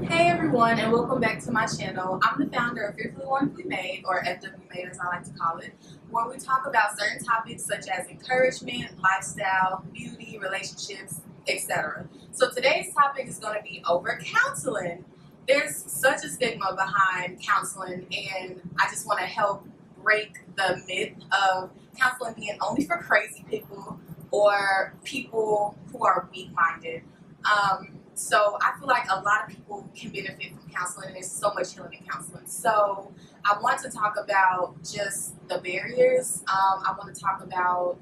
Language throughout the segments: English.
Hey everyone, and welcome back to my channel. I'm the founder of Fearfully Wonderfully Made, or FW Made as I like to call it, where we talk about certain topics such as encouragement, lifestyle, beauty, relationships, etc. So today's topic is going to be over counseling. There's such a stigma behind counseling, and I just want to help break the myth of counseling being only for crazy people or people who are weak-minded. So I feel like a lot of people can benefit from counseling, and there's so much healing in counseling. So I want to talk about just the barriers. I want to talk about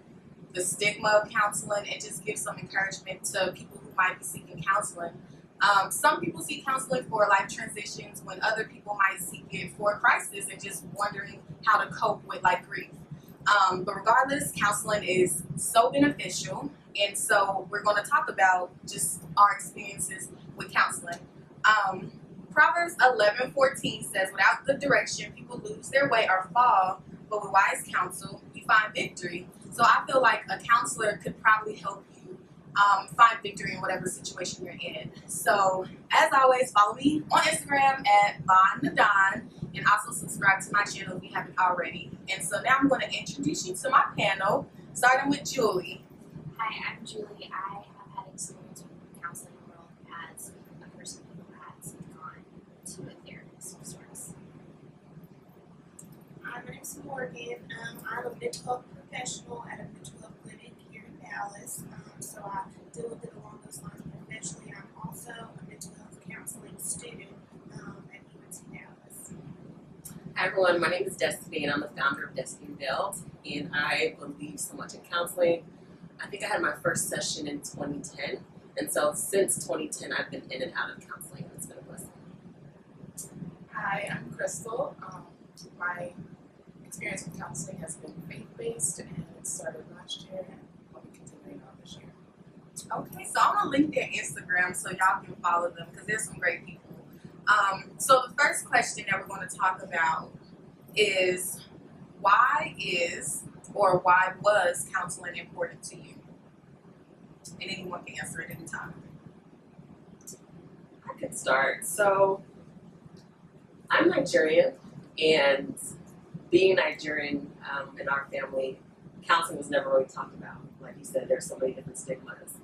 the stigma of counseling and just give some encouragement to people who might be seeking counseling. Some people seek counseling for life transitions when other people might seek it for a crisis and just wondering how to cope with like grief. But regardless, counseling is so beneficial, and so we're going to talk about just our experiences with counseling. Proverbs 11:14 says, "Without good direction, people lose their way or fall, but with wise counsel, you find victory." So I feel like a counselor could probably help you find victory in whatever situation you're in. So as always, follow me on Instagram at BonNadon, and also subscribe to my channel if you haven't already. And so now I'm going to introduce you to my panel, starting with Julie. Hi, I'm Julie. I have had experience with the counseling world as a person who has gone to a therapist of sorts. Hi, my name is Morgan. I'm a mental health professional at a mental health clinic here in Dallas. So I deal with it along those lines professionally. I'm also a mental health counseling student at UNC Dallas. Hi everyone, my name is Destiny, and I'm the founder of Destiny Build, and I believe so much in counseling. I think I had my first session in 2010, and so since 2010 I've been in and out of counseling, and it's been a blessing. Hi, I'm Crystal. My experience with counseling has been faith-based, and it started last year and will be continuing on this year. Okay, so I'm gonna link their Instagram so y'all can follow them because there's some great people. So the first question that we're going to talk about is why was counseling important to you? And anyone can answer at any time. I could start. So I'm Nigerian, and being Nigerian in our family, counseling was never really talked about. Like you said, there's so many different stigmas.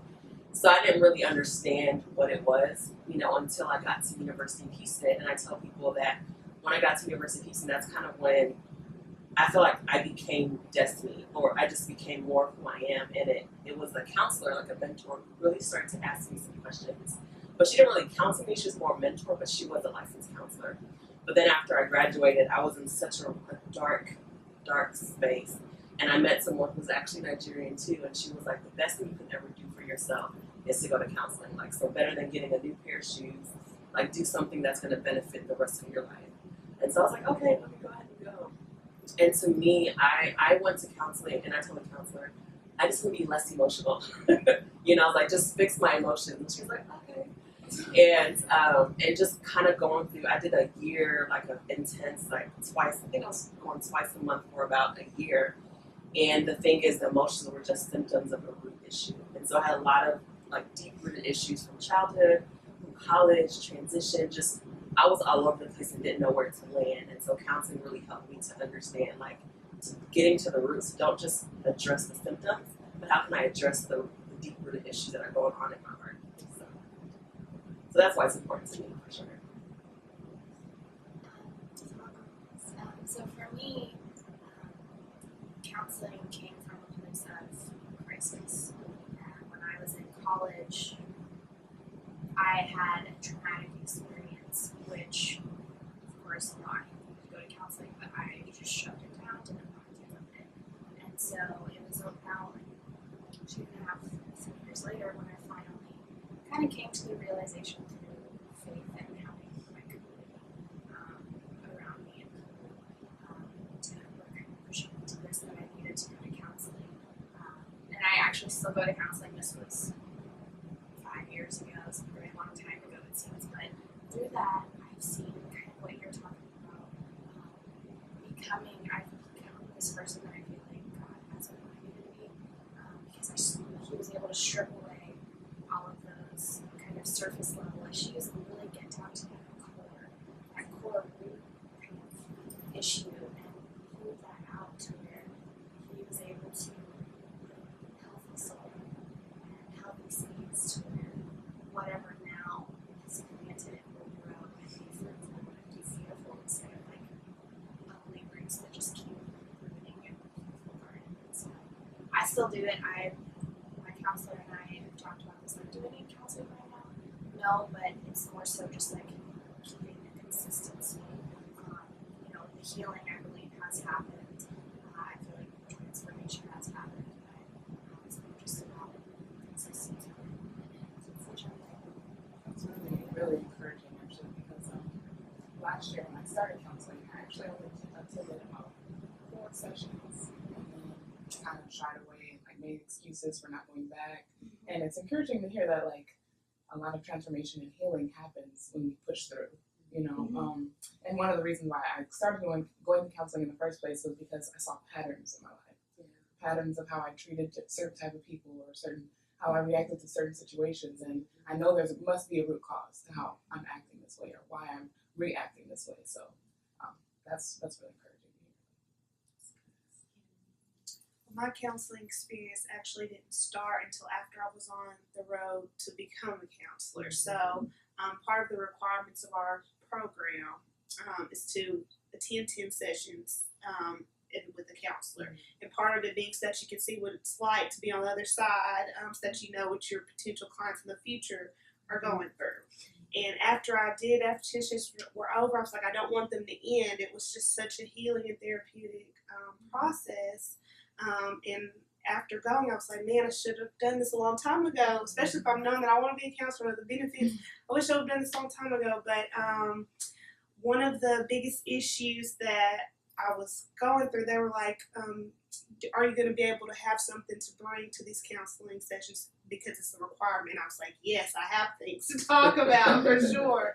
So I didn't really understand what it was, until I got to University of Houston. And I tell people that when I got to University of Houston, that's kind of when I feel like I became Destiny, or I just became more of who I am. And it was a counselor, like a mentor, who really started to ask me some questions. But she didn't really counsel me, she was more a mentor, but she was a licensed counselor. But then after I graduated, I was in such a dark space. And I met someone who's actually Nigerian too, and she was like, the best thing you can ever do for yourself is to go to counseling. Like, so better than getting a new pair of shoes, like do something that's gonna benefit the rest of your life. And so I was like, okay, let me go ahead and go. And to me, I went to counseling, and I told the counselor, I just want to be less emotional. I was like, just fix my emotions. And she was like, okay. And just kind of going through, I did a year, like an intense, like twice, I think I was going twice a month for about a year. And the thing is, the emotions were just symptoms of a root issue. And so I had a lot of like deep-rooted issues from childhood, from college, transition, just I was all over the place and didn't know where to land. And so counseling really helped me to understand, like, getting to the roots. Don't just address the symptoms, but how can I address the deep-rooted issues that are going on in my heart. So that's why it's important to me, for sure. So for me, counseling came from a place of crisis. When I was in college, I had a traumatic experience, which, of course, I could go to counseling, but I just shoved it down, didn't want to deal with it. And so it was about 2.5, 3 years later when I finally kind of came to the realization through faith and having my community around me and to were kind of pushing me to this, that I needed to go to counseling. And I actually still go to counseling. This was 5 years ago, it's a very long time ago it seems, but through that I've seen kind of what you're talking about. I've become this person that I feel like God has wanted me to be, because he was able to strip away all of those kind of surface level issues and really get down to the is like doing any counseling right now? No, but it's more so just like keeping the consistency. You know, the healing I believe has happened. I feel like the transformation has happened, but it's more just about consistency. That's really encouraging actually because last year when I started counseling, I actually only attended about 4 sessions and then kind of shied away and like made excuses for not going back. And it's encouraging to hear that like a lot of transformation and healing happens when you push through, you know. And one of the reasons why I started going to counseling in the first place was because I saw patterns in my life, patterns of how I treated certain type of people or how I reacted to certain situations, and I know there must be a root cause to how I'm acting this way or why I'm reacting this way. So that's really encouraging to hear. My counseling experience actually didn't start until after I was on the road to become a counselor. So part of the requirements of our program is to attend 10 sessions with a counselor. And part of it being so that you can see what it's like to be on the other side, so that you know what your potential clients in the future are going through. And after 10 sessions were over, I was like, I don't want them to end. It was just such a healing and therapeutic process. And after going, I was like, man, I should have done this a long time ago, especially if I'm knowing that I want to be a counselor, the benefits. I wish I would have done this a long time ago. But one of the biggest issues that I was going through, they were like, are you going to be able to have something to bring to these counseling sessions because it's a requirement? I was like, yes, I have things to talk about for sure.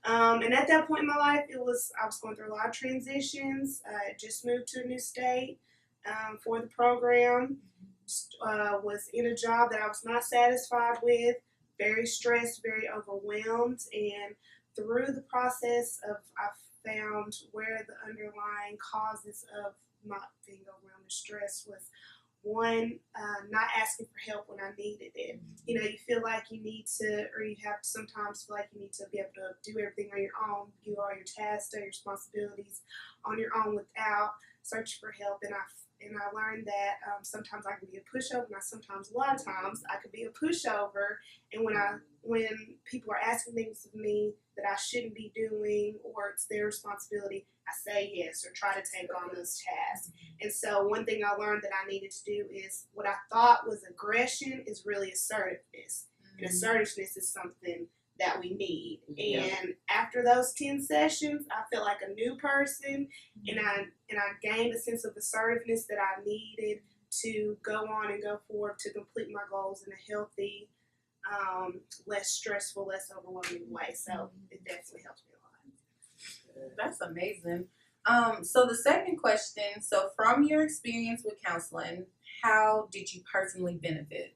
And at that point in my life, I was going through a lot of transitions. I just moved to a new state for the program, was in a job that I was not satisfied with, very stressed, very overwhelmed, and through the process of I found where the underlying causes of not being overwhelmed and stressed was one, not asking for help when I needed it. You know, you feel like you need to, or you have to sometimes feel like you need to be able to do everything on your own, do all your tasks, your responsibilities on your own without searching for help. And I learned that sometimes I can be a pushover, and a lot of times I could be a pushover. And when people are asking things of me that I shouldn't be doing or it's their responsibility, I say yes or try to take on those tasks. And so one thing I learned that I needed to do is what I thought was aggression is really assertiveness. And assertiveness is something that we need. And after those 10 sessions, I felt like a new person, and I gained a sense of assertiveness that I needed to go on and go forward to complete my goals in a healthy, less stressful, less overwhelming way. So it definitely helped me a lot. That's amazing. So the second question, so from your experience with counseling, how did you personally benefit?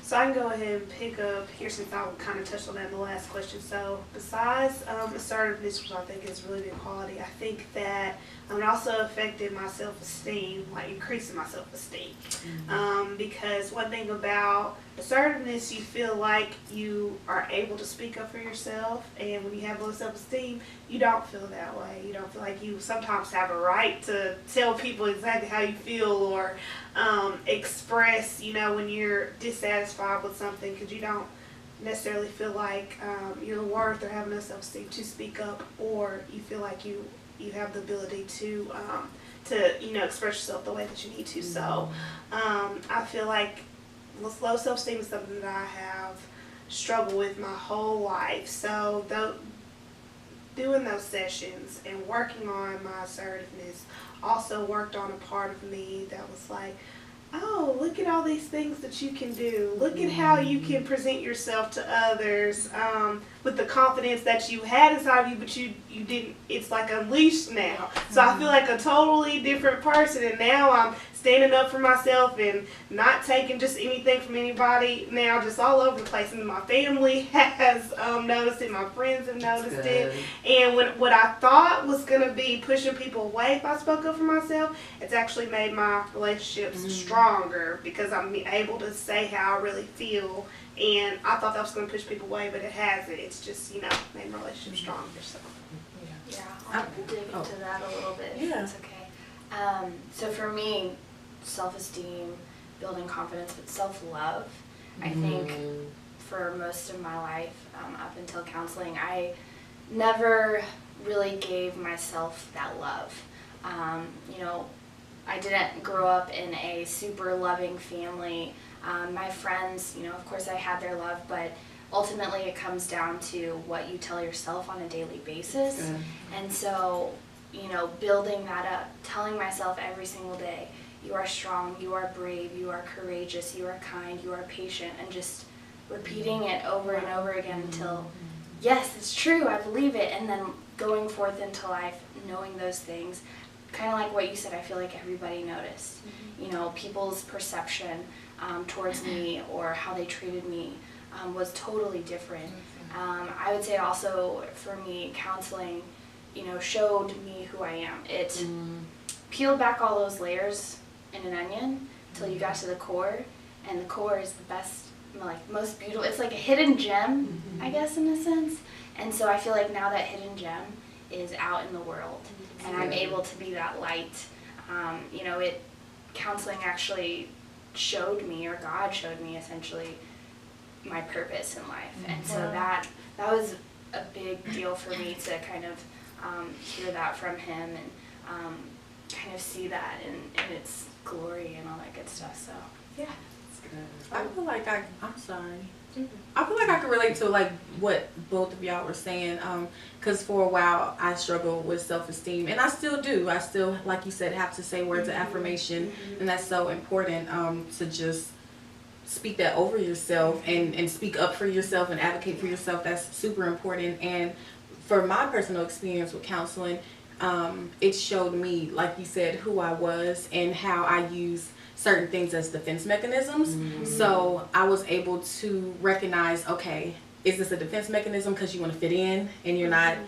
So I can go ahead and pick up here since I kind of touched on that in the last question. So besides assertiveness, which I think is really good quality, I think that it also affected my self-esteem, like increasing my self-esteem. Because one thing about assertiveness, you feel like you are able to speak up for yourself, and when you have low self-esteem, you don't feel that way. You don't feel like you sometimes have a right to tell people exactly how you feel or express, when you're dissatisfied with something, because you don't necessarily feel like you're worth or have enough self-esteem to speak up, or you feel like you have the ability to express yourself the way that you need to. So I feel like low self-esteem is something that I have struggled with my whole life. So doing those sessions and working on my assertiveness also worked on a part of me that was like, oh, look at all these things that you can do. Look at how you can present yourself to others with the confidence that you had inside of you, but you didn't. It's like unleashed now. So I feel like a totally different person, and now I'm standing up for myself and not taking just anything from anybody now, just all over the place. And my family has noticed it, my friends have noticed it. And what I thought was going to be pushing people away if I spoke up for myself, it's actually made my relationships stronger because I'm able to say how I really feel. And I thought that was going to push people away, but it hasn't. It's just, made my relationship stronger. So. Yeah, I can dig into that a little bit if that's okay. So for me, self-esteem, building confidence, but self-love I think for most of my life, up until counseling, I never really gave myself that love. You know, I didn't grow up in a super loving family. My friends, you know, of course I had their love, but ultimately it comes down to what you tell yourself on a daily basis. And so, you know, building that up, telling myself every single day, you are strong, you are brave, you are courageous, you are kind, you are patient, and just repeating it over and over again until, yes, it's true, I believe it, and then going forth into life knowing those things. Kind of like what you said, I feel like everybody noticed. You know, people's perception towards me or how they treated me was totally different. I would say also for me, counseling, you know, showed me who I am. It peeled back all those layers in an onion until you got to the core, and the core is the best, like most beautiful. It's like a hidden gem, I guess, in a sense. And so I feel like now that hidden gem is out in the world, and I'm able to be that light. You know, counseling actually showed me, or God showed me essentially, my purpose in life. And so that was a big deal for me to kind of hear that from Him and kind of see that in its glory and all that good stuff. So yeah. I feel like I'm sorry. I feel like I could relate to like what both of y'all were saying, because for a while I struggled with self-esteem, and I still do. I still, like you said, have to say words of affirmation, and that's so important to just speak that over yourself and speak up for yourself and advocate for yourself. That's super important. And for my personal experience with counseling, it showed me, like you said, who I was and how I use certain things as defense mechanisms. So I was able to recognize, okay, is this a defense mechanism because you want to fit in and you're not,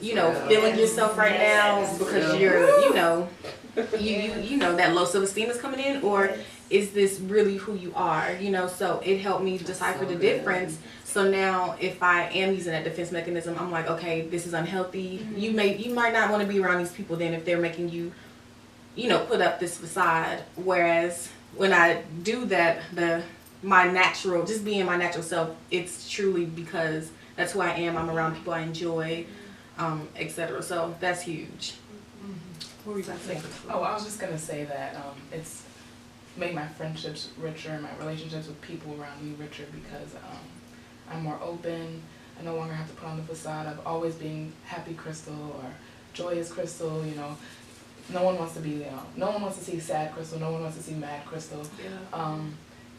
you know, feeling yourself right now because you're, you know, you know that low self-esteem is coming in, or is this really who you are, you know? So it helped me decipher the difference. So now if I am using that defense mechanism, I'm like, okay, this is unhealthy. You might not want to be around these people then if they're making you, you know, put up this facade. Whereas when I do that, just being my natural self, it's truly because that's who I am. I'm around people I enjoy, etc. So that's huge. What were you going to say? Oh, I was just going to say that it's made my friendships richer and my relationships with people around me richer because I'm more open. I no longer have to put on the facade of always being happy Crystal or joyous Crystal, you know. No one wants to be, no one wants to see sad Crystal. No one wants to see mad Crystal.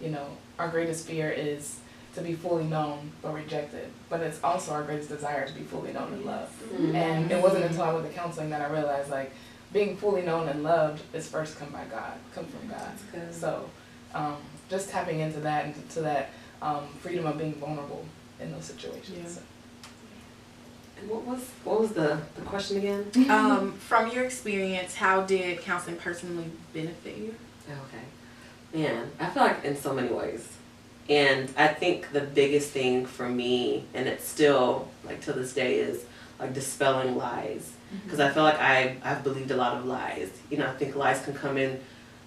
You know, our greatest fear is to be fully known but rejected. But it's also our greatest desire to be fully known and loved. And it wasn't until I went to counseling that I realized, like, being fully known and loved is first come from God. So just tapping into that and to that freedom of being vulnerable in those situations. So. And what was the question again? From your experience, how did counseling personally benefit you? Okay. Man, I feel like in so many ways. And I think the biggest thing for me, and it's still, like, to this day, is, like, dispelling lies. Because I feel like I've believed a lot of lies. You know, I think lies can come in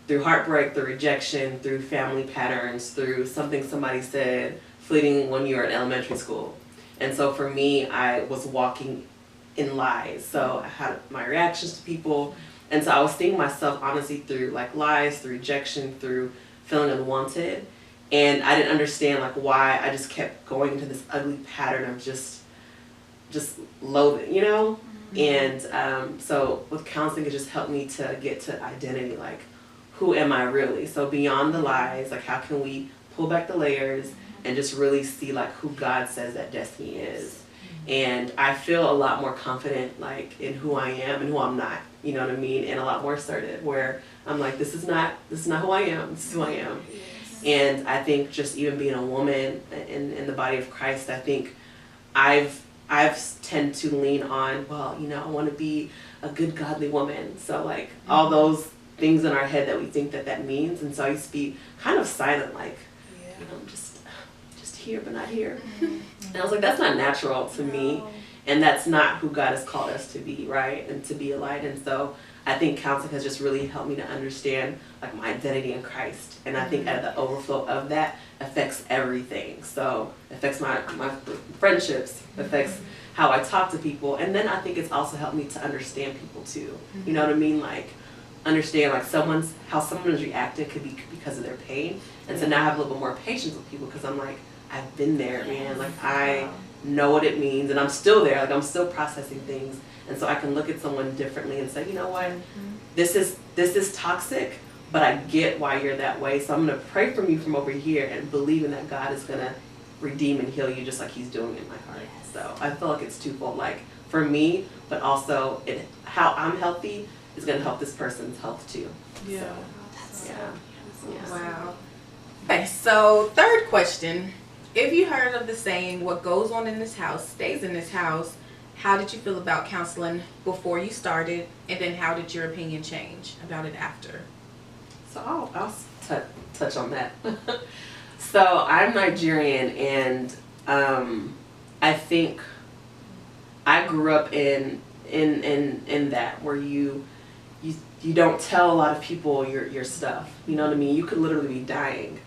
through heartbreak, through rejection, through family patterns, through something somebody said fleeting when you were in elementary school. And so for me, I was walking in lies. So I had my reactions to people. And so I was seeing myself honestly through like lies, through rejection, through feeling unwanted. And I didn't understand like why I just kept going into this ugly pattern of just loathing, you know? And so with counseling, it just helped me to get to identity, like who am I really? So beyond the lies, like how can we pull back the layers and just really see like who God says that destiny is. And I feel a lot more confident like in who I am and who I'm not, you know what I mean? And a lot more assertive where I'm like, this is not who I am, this is who I am. And I think just even being a woman in the body of Christ, I think I've tend to lean on, well, you know, I want to be a good godly woman. So like all those things in our head that we think that means. And so I used to be kind of silent, like, you know, just here but not here. And I was like, that's not natural to me, and that's not who God has called us to be, right? And to be a light. And so I think counseling has just really helped me to understand like my identity in Christ, and I think at the overflow of that affects everything. So it affects my friendships, affects how I talk to people, and then I think it's also helped me to understand people too. You know what I mean? Like understand like how someone's reacting could be because of their pain, and so now I have a little bit more patience with people because I'm like, I've been there, man. Like I know what it means, and I'm still there. Like I'm still processing things, and so I can look at someone differently and say, you know what, this is toxic, but I get why you're that way. So I'm gonna pray from you from over here and believing that God is gonna redeem and heal you just like He's doing in my heart. So I feel like it's twofold, like for me, but also how I'm healthy is gonna help this person's health too. Yeah. So, yeah. Wow. Okay, so third question. If you heard of the saying, what goes on in this house stays in this house, how did you feel about counseling before you started, and then how did your opinion change about it after? So I'll touch on that. So I'm Nigerian, and I think I grew up in that where you don't tell a lot of people your stuff. You know what I mean? You could literally be dying.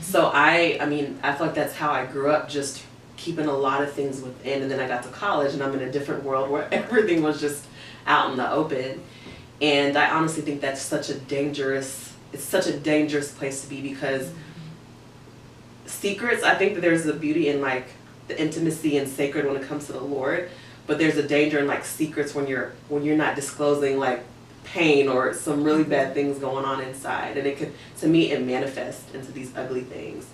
So I mean, I feel like that's how I grew up, just keeping a lot of things within, and then I got to college and I'm in a different world where everything was just out in the open. And I honestly think that's such a dangerous place to be, because secrets, I think that there's a beauty in like the intimacy and sacred when it comes to the Lord, but there's a danger in like secrets when you're not disclosing like pain or some really bad things going on inside, and it could, to me, it manifests into these ugly things.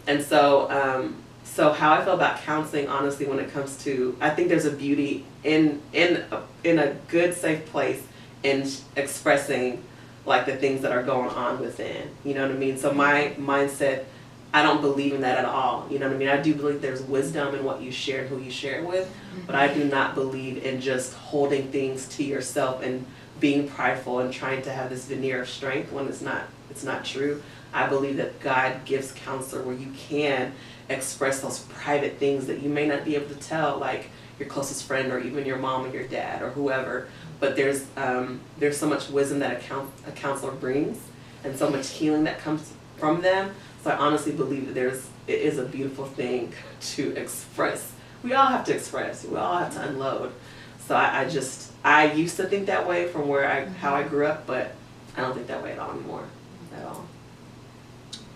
And so so how I feel about counseling, honestly, when it comes to, I think there's a beauty in a good, safe place in expressing like the things that are going on within. You know what I mean? So my mindset, I don't believe in that at all. You know what I mean? I do believe there's wisdom in what you share and who you share it with, but I do not believe in just holding things to yourself and being prideful and trying to have this veneer of strength when it's not true. I believe that God gives counsel where you can express those private things that you may not be able to tell, like your closest friend or even your mom or your dad or whoever. But there's so much wisdom that a counselor brings, and so much healing that comes from them. So I honestly believe that it is a beautiful thing to express. We all have to express. We all have to unload. So I used to think that way from how I grew up, but I don't think that way at all anymore. At all.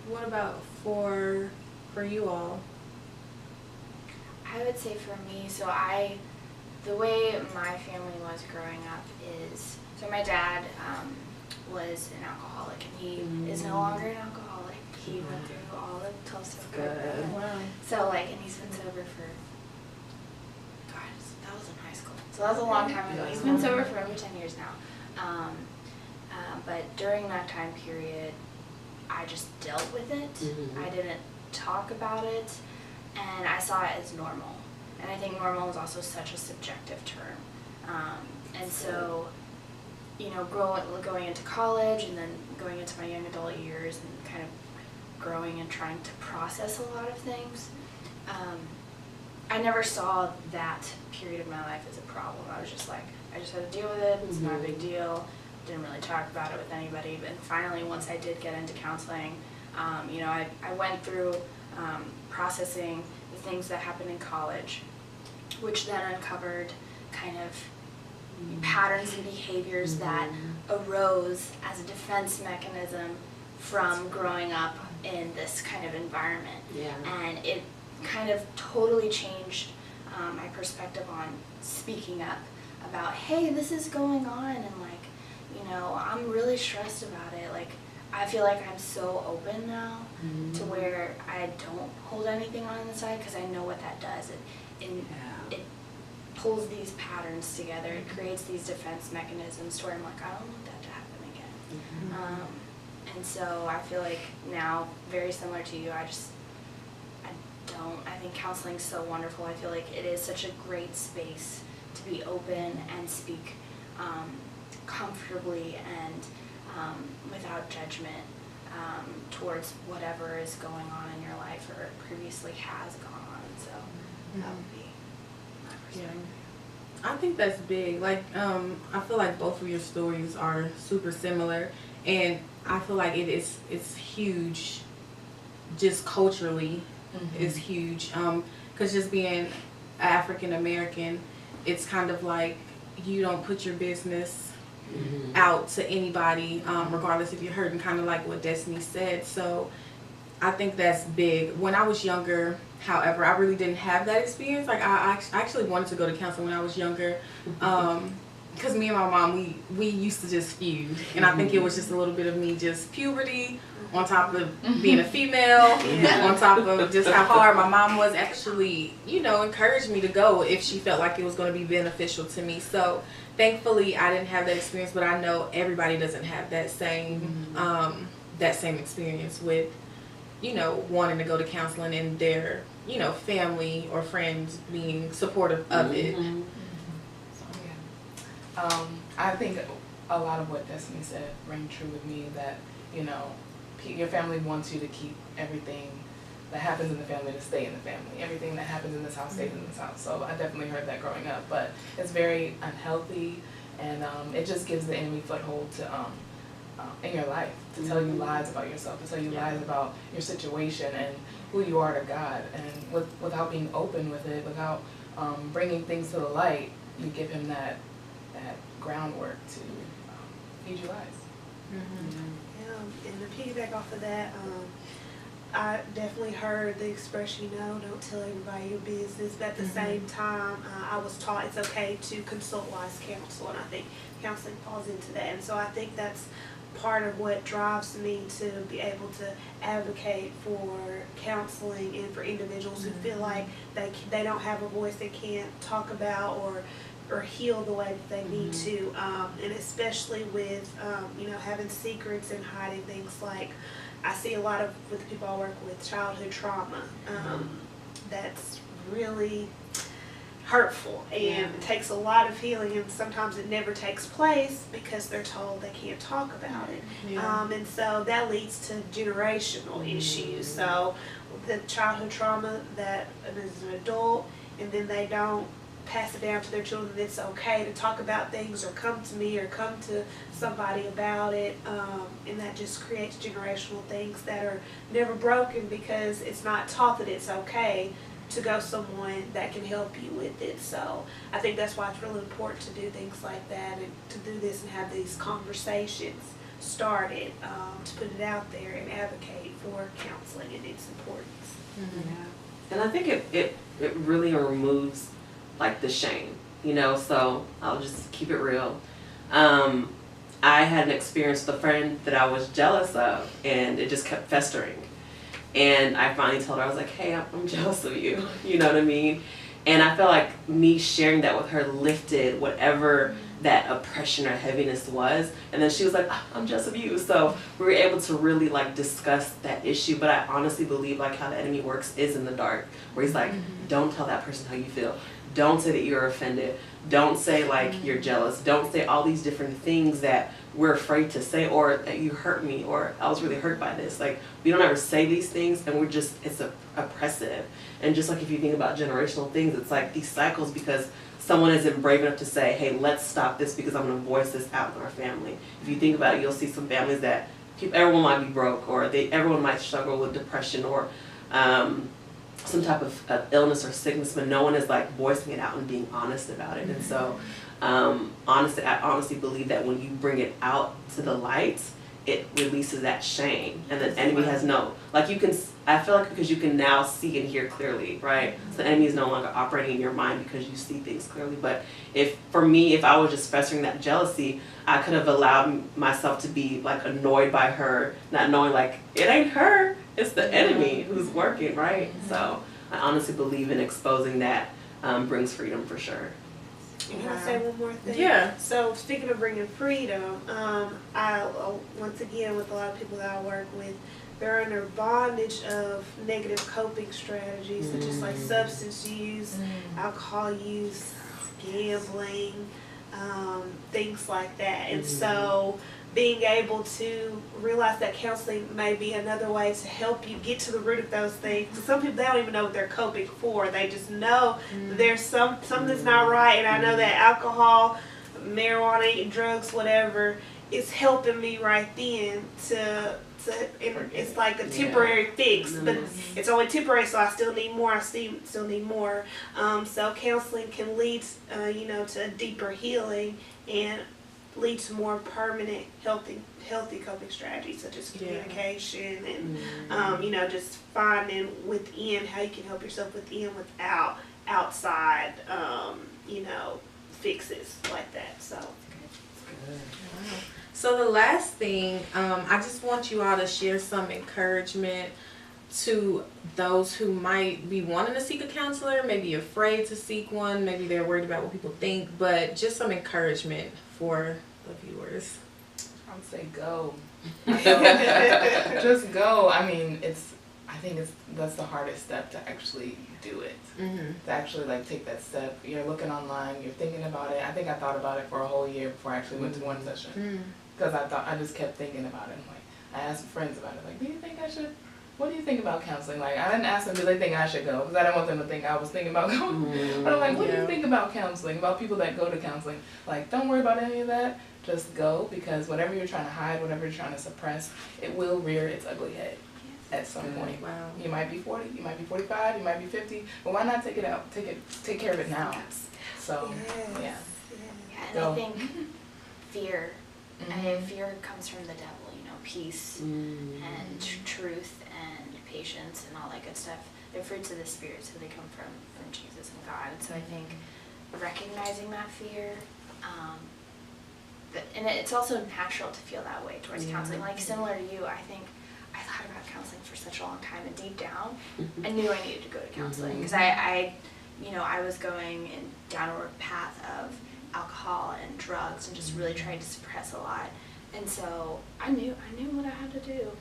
What about for you all? I would say for me, the way my family was growing up is, so my dad was an alcoholic, and he is no longer an alcoholic. He went through all the 12-step program. Wow. So and he's been sober for, God, that was in high school. So that was a long time ago. He's been sober for over 10 years now. But during that time period, I just dealt with it. I didn't talk about it, and I saw it as normal. And I think normal is also such a subjective term. And so, going into college and then going into my young adult years and kind of growing and trying to process a lot of things, I never saw that period of my life as a problem. I was just like, I just had to deal with it. It's not a big deal. Didn't really talk about it with anybody. But finally, once I did get into counseling, I went through processing the things that happened in college, which then uncovered kind of patterns and behaviors that arose as a defense mechanism from growing up in this kind of environment. And it kind of totally changed my perspective on speaking up about, hey, this is going on, and I'm really stressed about it. Like, I feel like I'm so open now to where I don't hold anything on the side, because I know what that does. It pulls these patterns together. It creates these defense mechanisms to where I'm like, I don't want that to happen again. And so I feel like now, very similar to you, I think counseling is so wonderful. I feel like it is such a great space to be open and speak comfortably and without judgment towards whatever is going on in your life or previously has gone on. So that would be my perspective. I think that's big. Like, I feel like both of your stories are super similar, and I feel like it's huge, just culturally, is huge. Cause just being African American, it's kind of like you don't put your business out to anybody, regardless if you're hurting. Kind of like what Destiny said. So I think that's big. When I was younger, however, I really didn't have that experience. Like I actually wanted to go to counseling when I was younger, because me and my mom, we used to just feud, and I think it was just a little bit of me, just puberty, on top of being a female, on top of just how hard my mom was. Actually, encouraged me to go if she felt like it was going to be beneficial to me. So thankfully, I didn't have that experience, but I know everybody doesn't have that same experience with wanting to go to counseling and their, family or friends being supportive of it. So, yeah. I think a lot of what Destiny said rang true with me, that, your family wants you to keep everything that happens in the family to stay in the family. Everything that happens in this house stays in this house. So I definitely heard that growing up, but it's very unhealthy, and it just gives the enemy foothold to in your life, to tell you lies about yourself, to tell you lies about your situation and who you are to God, and without being open with it, without bringing things to the light, you give him that groundwork to feed you lies. And to piggyback off of that, I definitely heard the expression, don't tell everybody your business, but at the same time, I was taught it's okay to consult wise counsel, and I think counseling falls into that. And so I think that's part of what drives me to be able to advocate for counseling and for individuals who feel like they don't have a voice, they can't talk about or heal the way that they need to, and especially with having secrets and hiding things. Like, I see a lot of, with the people I work with, childhood trauma, that's really hurtful, and it takes a lot of healing, and sometimes it never takes place because they're told they can't talk about it. And so that leads to generational issues. So the childhood trauma that as an adult, and then they don't pass it down to their children, it's okay to talk about things or come to me or come to somebody about it, and that just creates generational things that are never broken because it's not taught that it's okay to go someone that can help you with it. So I think that's why it's really important to do things like that, and to do this and have these conversations started, to put it out there and advocate for counseling and its importance. And I think it really removes like the shame, so I'll just keep it real. I had an experience with a friend that I was jealous of, and it just kept festering. And I finally told her, I was like, hey, I'm jealous of you, you know what I mean? And I felt like me sharing that with her lifted whatever that oppression or heaviness was. And then she was like, I'm jealous of you. So we were able to really like discuss that issue. But I honestly believe like how the enemy works is in the dark, where he's like, don't tell that person how you feel. Don't say that you're offended. Don't say like you're jealous. Don't say all these different things that we're afraid to say, or that you hurt me, or I was really hurt by this. Like, we don't ever say these things, and it's oppressive. And just like if you think about generational things, it's like these cycles because someone isn't brave enough to say, hey, let's stop this because I'm going to voice this out in our family. If you think about it, you'll see some families that everyone might be broke, or everyone might struggle with depression or some type of illness or sickness, but no one is like voicing it out and being honest about it. And so honestly, I honestly believe that when you bring it out to the light, it releases that shame, and the enemy has I feel like because you can now see and hear clearly, right? So the enemy is no longer operating in your mind because you see things clearly. But if I was just festering that jealousy, I could have allowed myself to be like annoyed by her, not knowing like it ain't her, it's the enemy who's working, right? So I honestly believe in exposing that brings freedom for sure. Can I say one more thing? Yeah. So speaking of bringing freedom, I once again, with a lot of people that I work with, they're under bondage of negative coping strategies such as like substance use, alcohol use, gambling, things like that. And so being able to realize that counseling may be another way to help you get to the root of those things. Some people, they don't even know what they're coping for. They just know there's something's not right, and I know that alcohol, marijuana, drugs, whatever, is helping me right then to it's like a temporary fix, but it's only temporary, so I still need more. I still need more. So counseling can lead, to a deeper healing and lead to more permanent, healthy coping strategies such as communication and just finding within how you can help yourself within without outside fixes like that. So. Wow. So the last thing, I just want you all to share some encouragement to those who might be wanting to seek a counselor, maybe afraid to seek one, maybe they're worried about what people think, but just some encouragement for the viewers. I would say go. Just go. I mean, that's the hardest step, to actually do it. To actually take that step. You're looking online, you're thinking about it. I think I thought about it for a whole year before I actually went to one session. Because I just kept thinking about it. I asked friends about it. Do you think I should? What do you think about counseling? I didn't ask them, do they think I should go? Because I didn't want them to think I was thinking about going. But I'm what do you think about counseling? About people that go to counseling? Don't worry about any of that. Just go, because whatever you're trying to hide, whatever you're trying to suppress, it will rear its ugly head at some point. Wow. You might be 40, you might be 45, you might be 50, but why not take it out? Take care of it now. So, yeah. And I think fear. Fear comes from the devil, peace and truth and patience and all that good stuff. They're fruits of the Spirit, so they come from Jesus and God. And so I think recognizing that fear, and it's also natural to feel that way towards counseling. Similar to you, I think I thought about counseling for such a long time, and deep down, I knew I needed to go to counseling because I was going in downward path of alcohol and drugs and just really trying to suppress a lot. And so I knew what I had to do,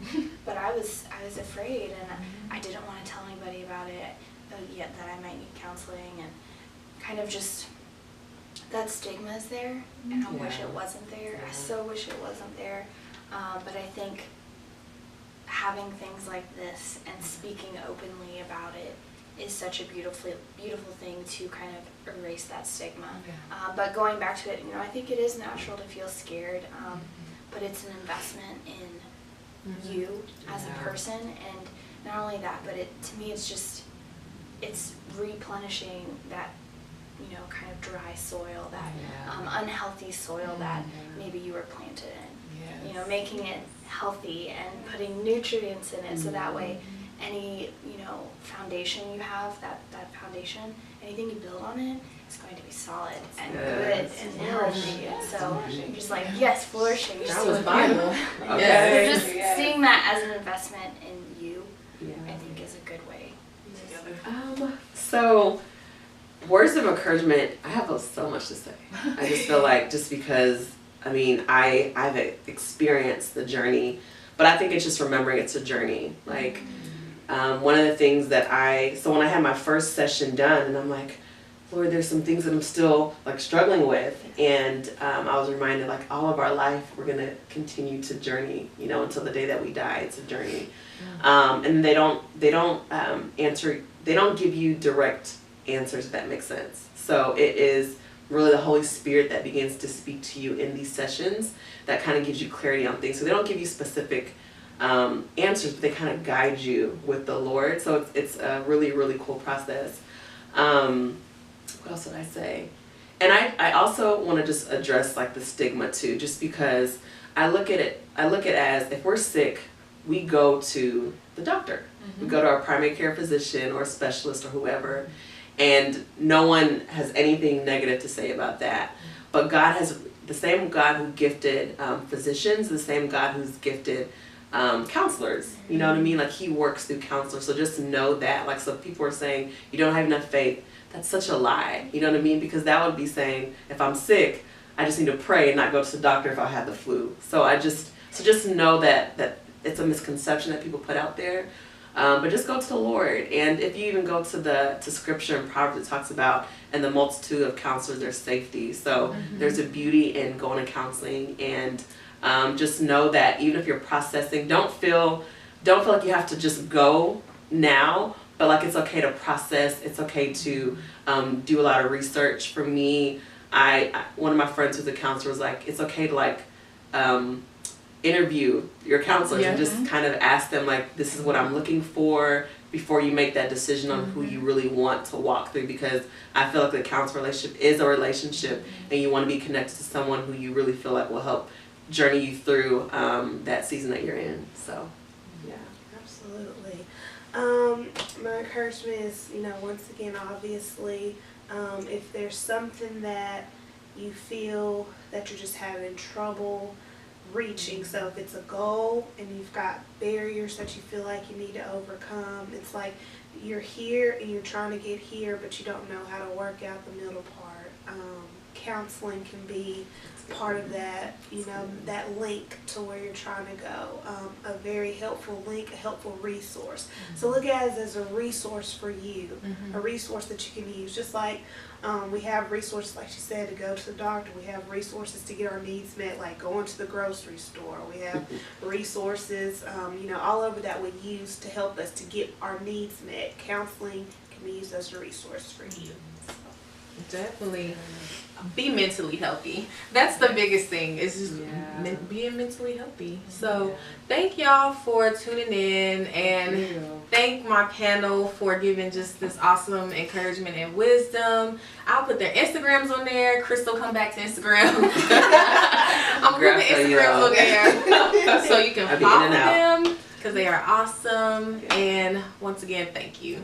but I was afraid, and I didn't want to tell anybody about it yet, that I might need counseling, and kind of just that stigma is there, and I wish it wasn't there. I so wish it wasn't there, but I think having things like this and speaking openly about it is such a beautiful thing to kind of erase that stigma. But going back to it, I think it is natural to feel scared. But it's an investment in you as a person, and not only that, but to me it's replenishing that kind of dry soil, that unhealthy soil that maybe you were planted in. Making it healthy and putting nutrients in it, so that way any foundation you have, that foundation, anything you build on it, is going to be solid and good and healthy. And so you're just yes, flourishing. That was Bible. So just seeing that as an investment in you, I think is a good way. So words of encouragement, I have so much to say. I just feel just because I've experienced the journey, but I think it's just remembering it's a journey. One of the things that when I had my first session done, and I'm Lord, there's some things that I'm still struggling with, and I was reminded all of our life we're gonna continue to journey, until the day that we die. It's a journey, and they don't give you direct answers, if that makes sense. So it is really the Holy Spirit that begins to speak to you in these sessions that kind of gives you clarity on things. So they don't give you specific answers, but they kind of guide you with the Lord. So it's a really, really cool process. What else did I say? And I also want to just address the stigma too, just because I look at it as if we're sick, we go to the doctor. We go to our primary care physician or specialist or whoever, and no one has anything negative to say about that. But God has the same God who gifted physicians, the same God who's gifted counselors. You know what I mean? He works through counselors. So just know that. So people are saying you don't have enough faith. That's such a lie. You know what I mean? Because that would be saying if I'm sick, I just need to pray and not go to the doctor if I have the flu. So just know that it's a misconception that people put out there. But just go to the Lord. And if you even go to scripture in Proverbs, it talks about in the multitude of counselors there's safety. So there's a beauty in going to counseling and just know that even if you're processing, don't feel like you have to just go now, but like it's okay to process. It's okay to do a lot of research. For me, one of my friends who's a counselor was like, it's okay to like interview your counselors and just kind of ask them like, this is what I'm looking for, before you make that decision on who you really want to walk through, because I feel like the counsel relationship is a relationship, and you want to be connected to someone who you really feel like will help journey you through that season that you're in. So yeah. Absolutely. My encouragement is, once again, obviously, if there's something that you feel that you're just having trouble reaching, so if it's a goal and you've got barriers that you feel like you need to overcome, it's like you're here and you're trying to get here, but you don't know how to work out the middle part. Counseling can be part of that, that link to where you're trying to go. A very helpful link, a helpful resource. So look at it as a resource for you, a resource that you can use. Just like we have resources, like she said, to go to the doctor. We have resources to get our needs met, like going to the grocery store. We have resources, all over that we use to help us to get our needs met. Counseling can be used as a resource for you. Definitely be mentally healthy. That's the biggest thing, is just being mentally healthy. So thank y'all for tuning in, and thank my panel for giving just this awesome encouragement and wisdom. I'll put their Instagrams on there. Crystal, come back to Instagram. I'm putting the Instagrams on there so you can follow them, because they are awesome. And once again, thank you.